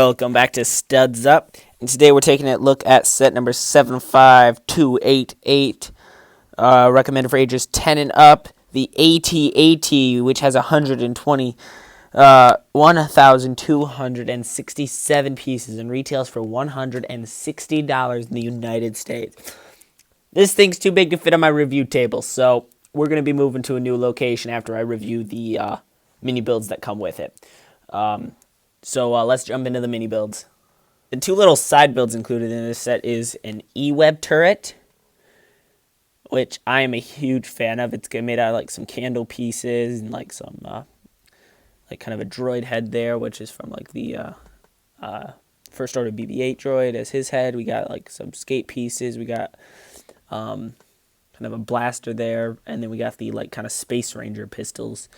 Welcome back to Studs Up, and today we're taking a look at set number 75288, recommended for ages 10 and up, the AT-AT, which has 1,267 pieces and retails for $160 in the United States. This thing's too big to fit on my review table, so we're going to be moving to a new location after I review the mini builds that come with it. So let's jump into the mini builds. The two little side builds included in this set is an E-Web turret, which I am a huge fan of. It's made out of like some candle pieces and like some like kind of a droid head there, which is from like the First Order BB-8 droid as his head. We got like some skate pieces. We got kind of a blaster there, and then we got the like kind of Space Ranger pistols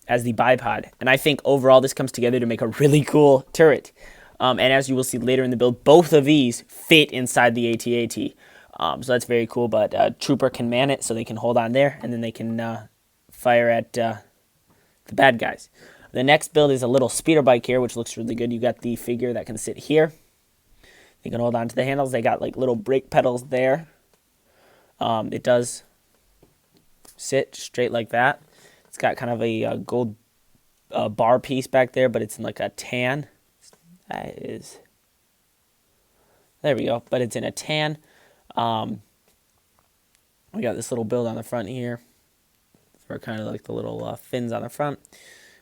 as the bipod. And I think overall this comes together to make a really cool turret. And as you will see later in the build, both of these fit inside the AT-AT. So that's very cool, but Trooper can man it, so they can hold on there, and then they can fire at the bad guys. The next build is a little speeder bike here, which looks really good. You got the figure that can sit here. They can hold on to the handles. They got like little brake pedals there. It does sit straight like that. It's got kind of a gold bar piece back there, but it's in like a tan. That is, there we go. But it's in a tan. We got this little build on the front here for kind of like the little fins on the front.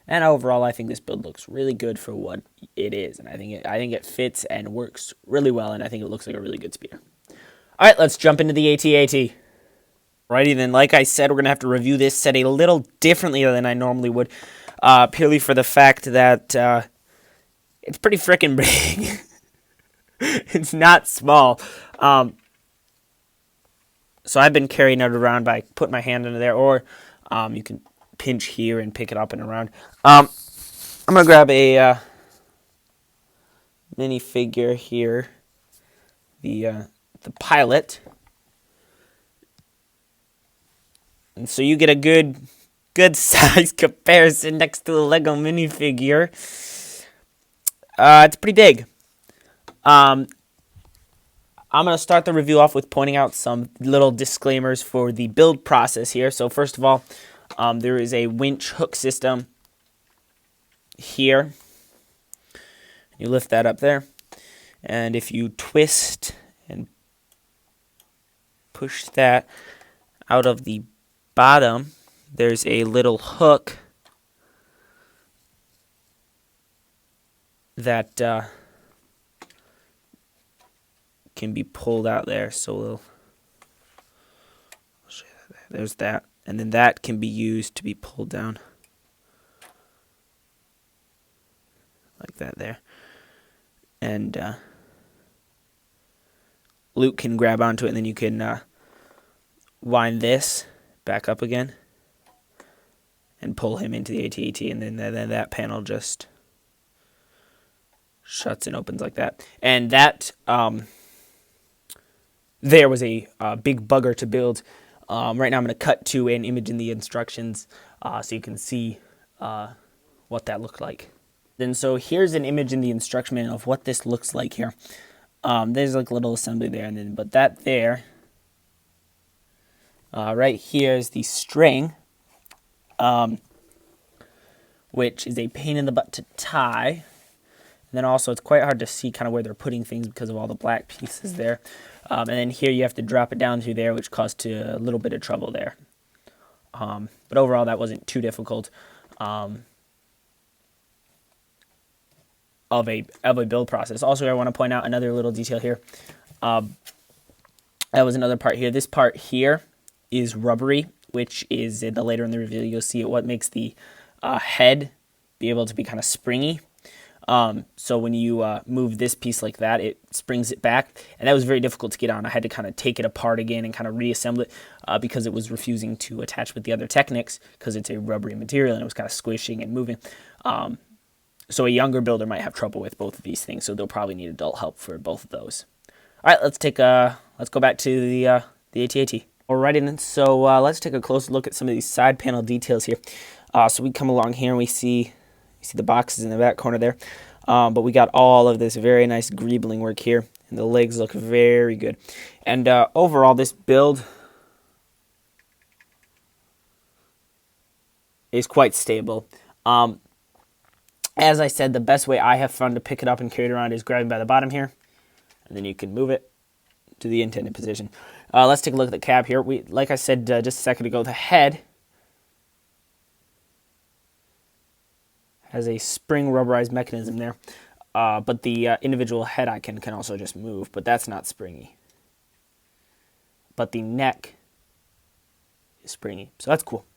And overall, I think this build looks really good for what it is, and I think it fits and works really well, and I think it looks like a really good speeder. All right, let's jump into the AT-AT. Alrighty then, like I said, we're going to have to review this set a little differently than I normally would, purely for the fact that it's pretty freaking big. It's not small. So I've been carrying it around by putting my hand under there, or you can pinch here and pick it up and around. I'm going to grab a minifigure here, the pilot. And so you get a good size comparison next to the Lego minifigure. It's pretty big. I'm going to start the review off with pointing out some little disclaimers for the build process here. So first of all, there is a winch hook system here. You lift that up there. And if you twist and push that out of the bottom, there's a little hook that can be pulled out there. So I'll show you that. There's that, and then that can be used to be pulled down like that there, and Luke can grab onto it, and then you can wind this back up again and pull him into the AT-AT, and then that panel just shuts and opens like that. And that there was a big bugger to build. Right now I'm going to cut to an image in the instructions so you can see what that looked like. Then so here's an image in the instruction manual of what this looks like here. There's like a little assembly there, and then but that there right here is the string, which is a pain in the butt to tie. And then also it's quite hard to see kind of where they're putting things because of all the black pieces there. And then here you have to drop it down through there, which caused a little bit of trouble there. But overall, that wasn't too difficult of a build process. Also, I want to point out another little detail here. That was another part here. This part here is rubbery, which is later in the review you'll see what makes the head be able to be kind of springy. So when you move this piece like that, it springs it back, and that was very difficult to get on. I had to kind of take it apart again and kind of reassemble it because it was refusing to attach with the other Technics because it's a rubbery material and it was kind of squishing and moving. So a younger builder might have trouble with both of these things, so they'll probably need adult help for both of those. All right, let's go back to the AT-AT. Alrighty then, so let's take a closer look at some of these side panel details here. So we come along here and we see the boxes in the back corner there. But we got all of this very nice greebling work here, and the legs look very good. And overall, this build is quite stable. As I said, the best way I have found to pick it up and carry it around is grabbing by the bottom here, and then you can move it to the intended position. Let's take a look at the cab here. Like I said just a second ago, the head has a spring rubberized mechanism there, but the individual head icon can also just move, but that's not springy. But the neck is springy, so that's cool.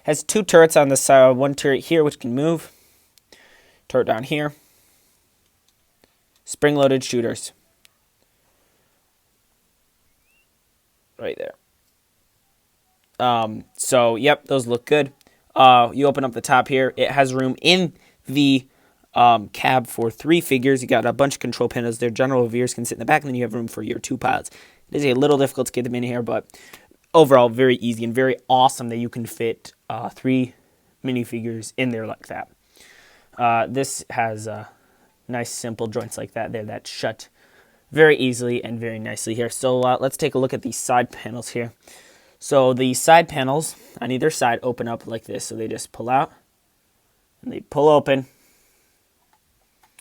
Has two turrets on the side, one turret here which can move, turret down here, spring-loaded shooters. Right there. So, yep, those look good. You open up the top here. It has room in the cab for 3 figures. You got a bunch of control panels there. General Veers can sit in the back, and then you have room for your 2 pilots. It is a little difficult to get them in here, but overall very easy and very awesome that you can fit 3 minifigures in there like that. This has nice simple joints like that there that shut very easily and very nicely here. So let's take a look at the side panels here. So the side panels on either side open up like this. So they just pull out and they pull open.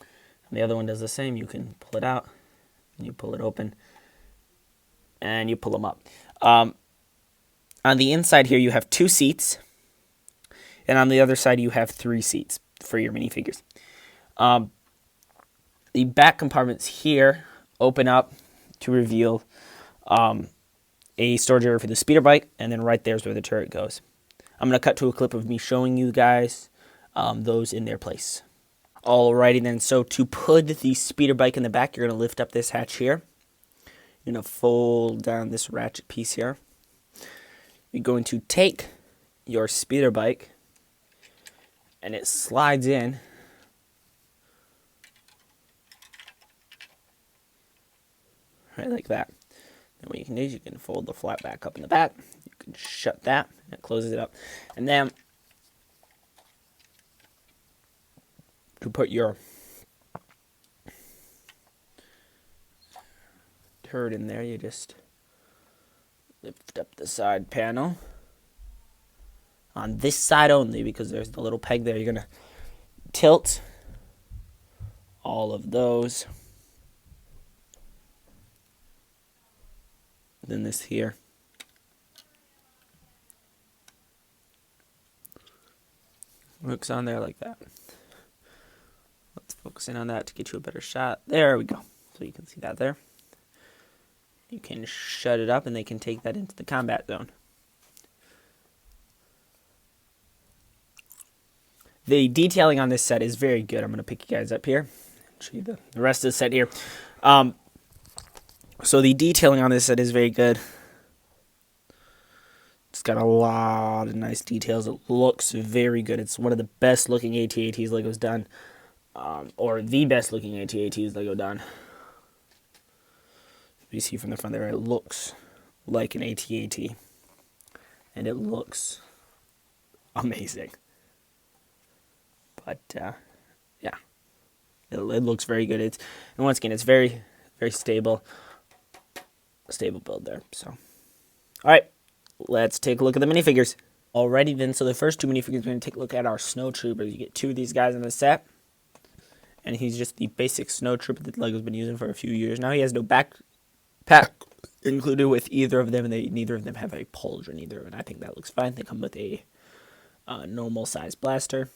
And the other one does the same. You can pull it out and you pull it open and you pull them up. On the inside here you have 2 seats, and on the other side you have 3 seats for your minifigures. The back compartments here open up to reveal a storage area for the speeder bike, and then right there is where the turret goes. I'm going to cut to a clip of me showing you guys those in their place. Alrighty then, so to put the speeder bike in the back, you're going to lift up this hatch here. You're going to fold down this ratchet piece here. You're going to take your speeder bike, and it slides in right like that. And what you can do is you can fold the flap back up in the back. You can shut that, and it closes it up. And then to put your turret in there, you just lift up the side panel on this side only, because there's the little peg there. You're going to tilt all of those. Then this here. Hooks on there like that. Let's focus in on that to get you a better shot. There we go. So you can see that there. You can shut it up and they can take that into the combat zone. The detailing on this set is very good. I'm going to pick you guys up here and show you the rest of the set here. So the detailing on this set is very good. It's got a lot of nice details. It looks very good. It's one of the best looking AT-ATs Lego's done. Or the best looking AT-ATs Lego done. You see from the front there, it looks like an AT-AT. And it looks amazing. But, yeah. It looks very good. And once again, it's very, very stable. Stable build there. So, alright. Let's take a look at the minifigures. Alrighty then, so the first 2 minifigures, we're going to take a look at our Snow Troopers. You get 2 of these guys in the set. And he's just the basic Snow Trooper that Lego's been using for a few years now. He has no backpack included with either of them, and neither of them have a pauldron either, and I think that looks fine. They come with a normal size blaster.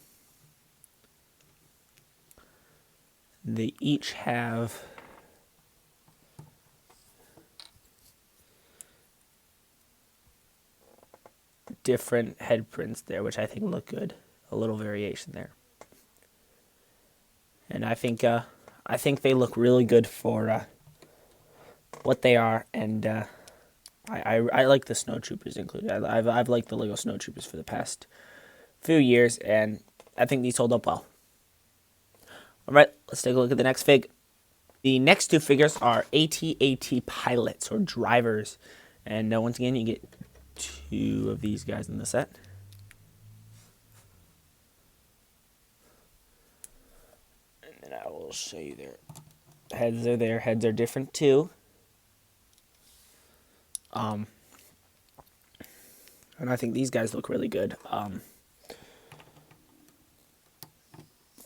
They each have different head prints there, which I think look good. A little variation there. And I think they look really good for what they are, and I like the Snow Troopers included. I've liked the Lego Snow Troopers for the past few years, and I think these hold up well. Alright, let's take a look at the next fig. The next 2 figures are AT-AT pilots, or drivers. And once again, you get 2 of these guys in the set. And then I'll show you their heads are there. Heads are different too. And I think these guys look really good.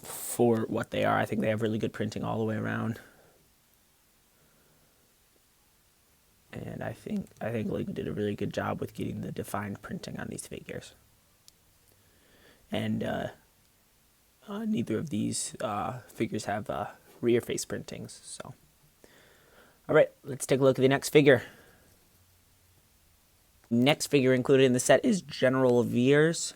For what they are, I think they have really good printing all the way around. And I think Lego did a really good job with getting the defined printing on these figures. And neither of these figures have rear face printings. So, all right, let's take a look at the next figure. Next figure included in the set is General Veers.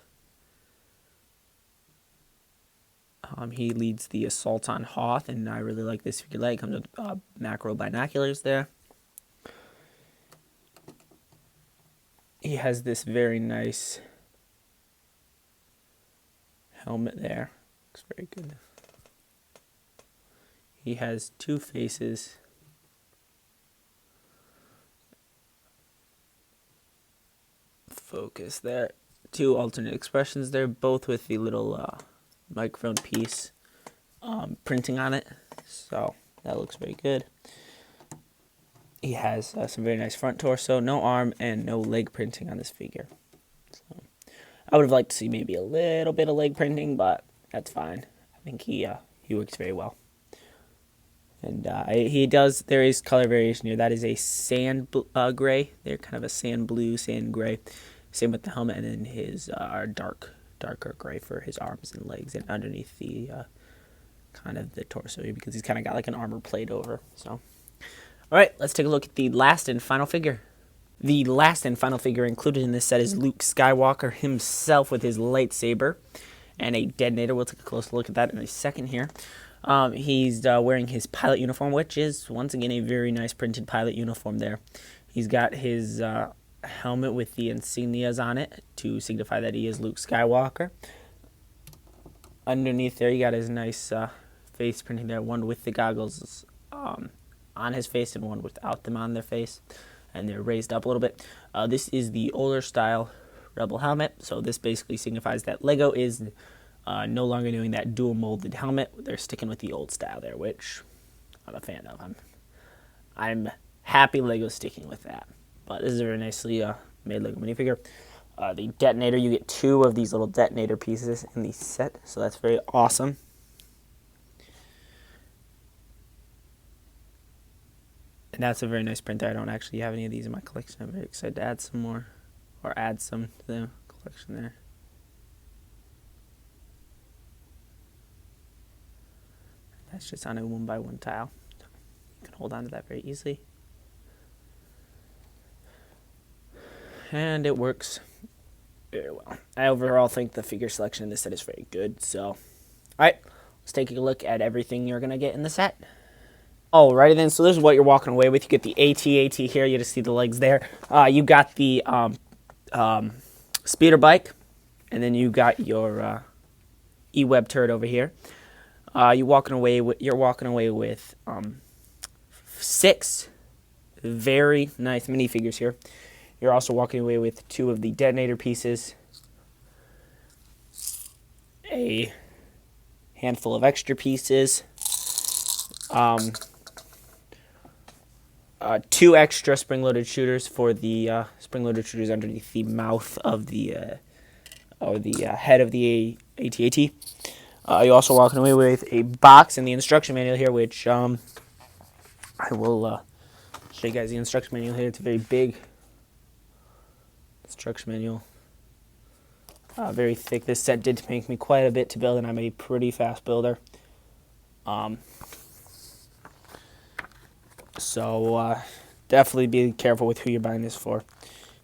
He leads the assault on Hoth, and I really like this figure. It comes with macro binoculars there. He has this very nice helmet there. Looks very good. He has two faces. Focus there. Two alternate expressions there, both with the little microphone piece printing on it. So that looks very good. He has some very nice front torso, no arm, and no leg printing on this figure. So I would have liked to see maybe a little bit of leg printing, but that's fine. I think he works very well. And he does. There is color variation here. That is a sand gray. They're kind of a sand blue, sand gray. Same with the helmet, and then his are darker gray for his arms and legs, and underneath the kind of the torso here, because he's kind of got like an armor plate over. So. All right, let's take a look at the last and final figure. The last and final figure included in this set is Luke Skywalker himself with his lightsaber and a detonator. We'll take a closer look at that in a second here. He's wearing his pilot uniform, which is, once again, a very nice printed pilot uniform there. He's got his helmet with the insignias on it to signify that he is Luke Skywalker. Underneath there, you got his nice face printing there, one with the goggles on his face and one without them on their face, and they're raised up a little bit. This is the older style Rebel helmet, so this basically signifies that Lego is no longer doing that dual molded helmet. They're sticking with the old style there, which I'm a fan of. I'm happy Lego's sticking with that. But this is a very nicely made Lego minifigure. The detonator, you get two of these little detonator pieces in the set, so that's very awesome. And that's a very nice printer. I don't actually have any of these in my collection. I'm very excited to add some more, or add some to the collection there. That's just on a 1x1 tile. You can hold on to that very easily. And it works very well. I overall think the figure selection in this set is very good. So, all right, let's take a look at everything you're going to get in the set. Alrighty then, so this is what you're walking away with. You get the AT-AT here, you just see the legs there. You got the speeder bike, and then you got your E-Web turret over here. You're walking away with 6 very nice minifigures here. You're also walking away with 2 of the detonator pieces, a handful of extra pieces, 2 extra spring-loaded shooters for the spring-loaded shooters underneath the mouth of the head of the AT-AT. You're also walking away with a box and the instruction manual here, which I will show you guys the instruction manual here. It's a very big instruction manual, very thick. This set did take me quite a bit to build, and I'm a pretty fast builder. So definitely be careful with who you're buying this for.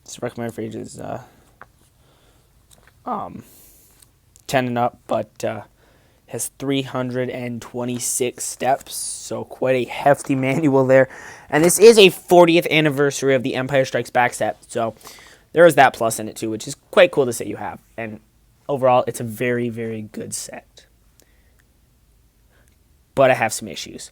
It's recommended for ages 10 and up, but has 326 steps, so quite a hefty manual there. And this is a 40th anniversary of the Empire Strikes Back set, so there is that plus in it too, which is quite cool to say you have. And overall, it's a very, very good set. But I have some issues.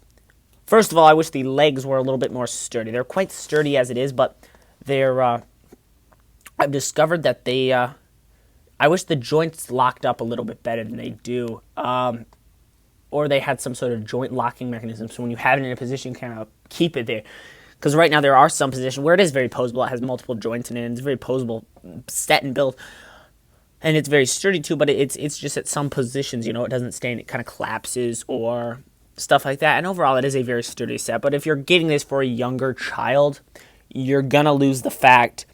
First of all, I wish the legs were a little bit more sturdy. They're quite sturdy as it is, but they're I've discovered that they I wish the joints locked up a little bit better than they do. or they had some sort of joint locking mechanism. So when you have it in a position, you kind of keep it there. Because right now there are some positions where it is very posable. It has multiple joints in it, and it's very posable set and built. And it's very sturdy too, but it's just at some positions, it doesn't stay and it kind of collapses or stuff like that. And overall, it is a very sturdy set. But if you're getting this for a younger child, you're going to lose the fact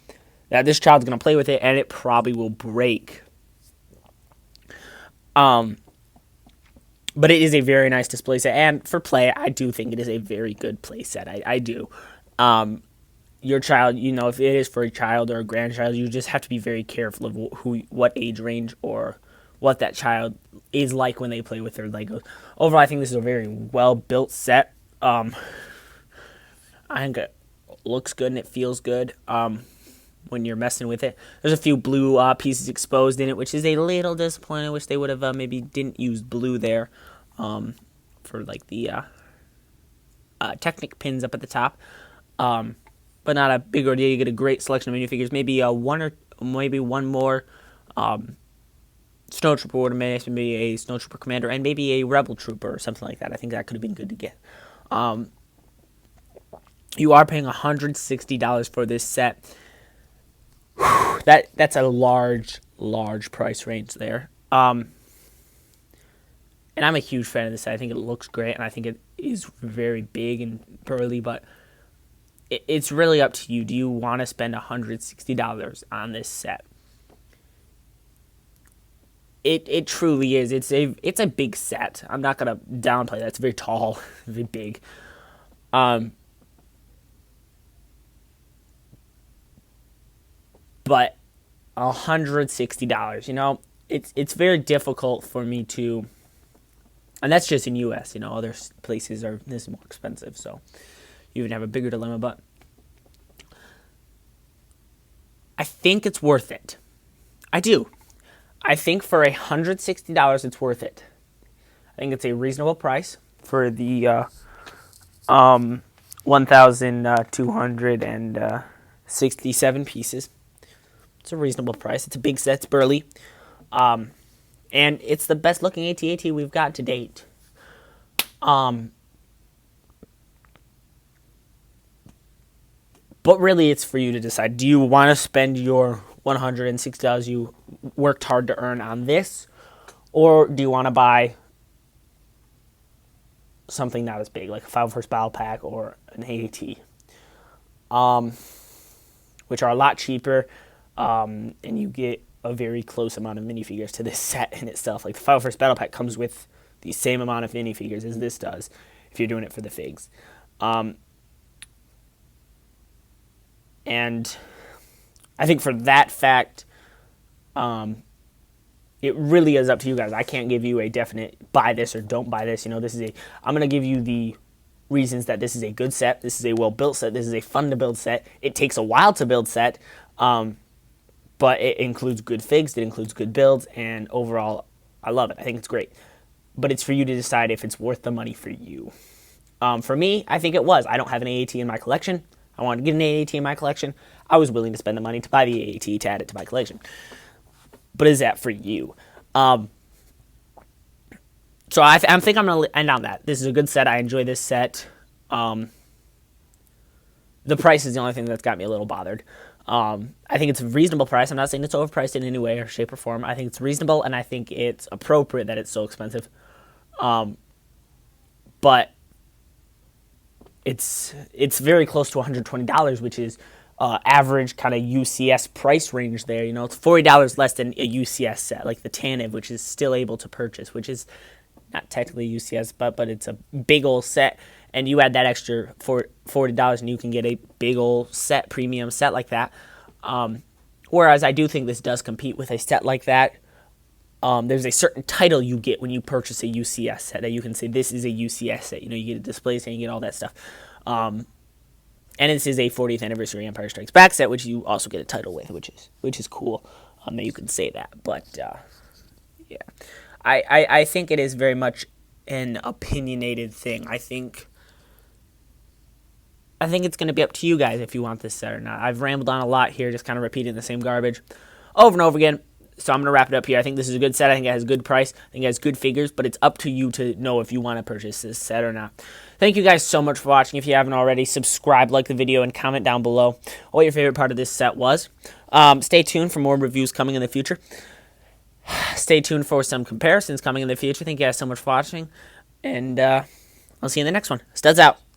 that this child's going to play with it and it probably will break. But it is a very nice display set. And for play, I do think it is a very good play set. I do. Your child, if it is for a child or a grandchild, you just have to be very careful of what age range or what that child is like when they play with their Legos. Overall, I think this is a very well-built set. I think it looks good and it feels good when you're messing with it. There's a few blue pieces exposed in it, which is a little disappointing. I wish they would have maybe didn't use blue there for like the Technic pins up at the top. But not a big ordeal. You get a great selection of minifigures. Maybe one more Snow Trooper would have made maybe a Snow Trooper Commander and maybe a Rebel Trooper or something like that. I think that could have been good to get. You are paying $160 for this set. That's a large price range there. And I'm a huge fan of this set. I think it looks great, and I think it is very big and burly, but it's really up to you. Do you want to spend $160 on this set? It truly is. It's a big set. I'm not gonna downplay that. It's very tall, very big. But $160. It's very difficult for me to, and that's just in U.S. Other places are this more expensive, so you even have a bigger dilemma. But I think it's worth it. I do. I think for $160, it's worth it. I think it's a reasonable price for the 1,267 pieces. It's a reasonable price. It's a big set. It's burly. And it's the best looking AT-AT we've got to date. But really, it's for you to decide. Do you want to spend your $160 you worked hard to earn on this? Or do you want to buy something not as big, like a 5 horse battle pack or an AAT? Which are a lot cheaper, and you get a very close amount of minifigures to this set in itself. Like the 5 horse battle pack comes with the same amount of minifigures as this does, if you're doing it for the figs. And I think for that fact, it really is up to you guys. I can't give you a definite buy this or don't buy this. I'm going to give you the reasons that this is a good set. This is a well-built set. This is a fun-to-build set. It takes a while to build set, but it includes good figs. It includes good builds, and overall, I love it. I think it's great. But it's for you to decide if it's worth the money for you. For me, I think it was. I don't have an AAT in my collection. I wanted to get an AAT in my collection. I was willing to spend the money to buy the AAT to add it to my collection. But is that for you? So I think I'm going to end on that. This is a good set. I enjoy this set. The price is the only thing that's got me a little bothered. I think it's a reasonable price. I'm not saying it's overpriced in any way or shape or form. I think it's reasonable, and I think it's appropriate that it's so expensive. But it's very close to $120, which is average kind of UCS price range there. It's $40 less than a UCS set, like the Tanev, which is still able to purchase, which is not technically UCS, but it's a big old set. And you add that extra $40 and you can get a big old set, premium set like that. Whereas I do think this does compete with a set like that. There's a certain title you get when you purchase a UCS set that you can say this is a UCS set. You get a display set, you get all that stuff. And this is a 40th anniversary Empire Strikes Back set, which you also get a title with, which is cool that you can say that. But yeah, I think it is very much an opinionated thing. I think it's going to be up to you guys if you want this set or not. I've rambled on a lot here, just kind of repeating the same garbage over and over again. So I'm going to wrap it up here. I think this is a good set. I think it has a good price. I think it has good figures, but it's up to you to know if you want to purchase this set or not. Thank you guys so much for watching. If you haven't already, subscribe, like the video, and comment down below what your favorite part of this set was. Stay tuned for more reviews coming in the future. Stay tuned for some comparisons coming in the future. Thank you guys so much for watching, and I'll see you in the next one. Studs out.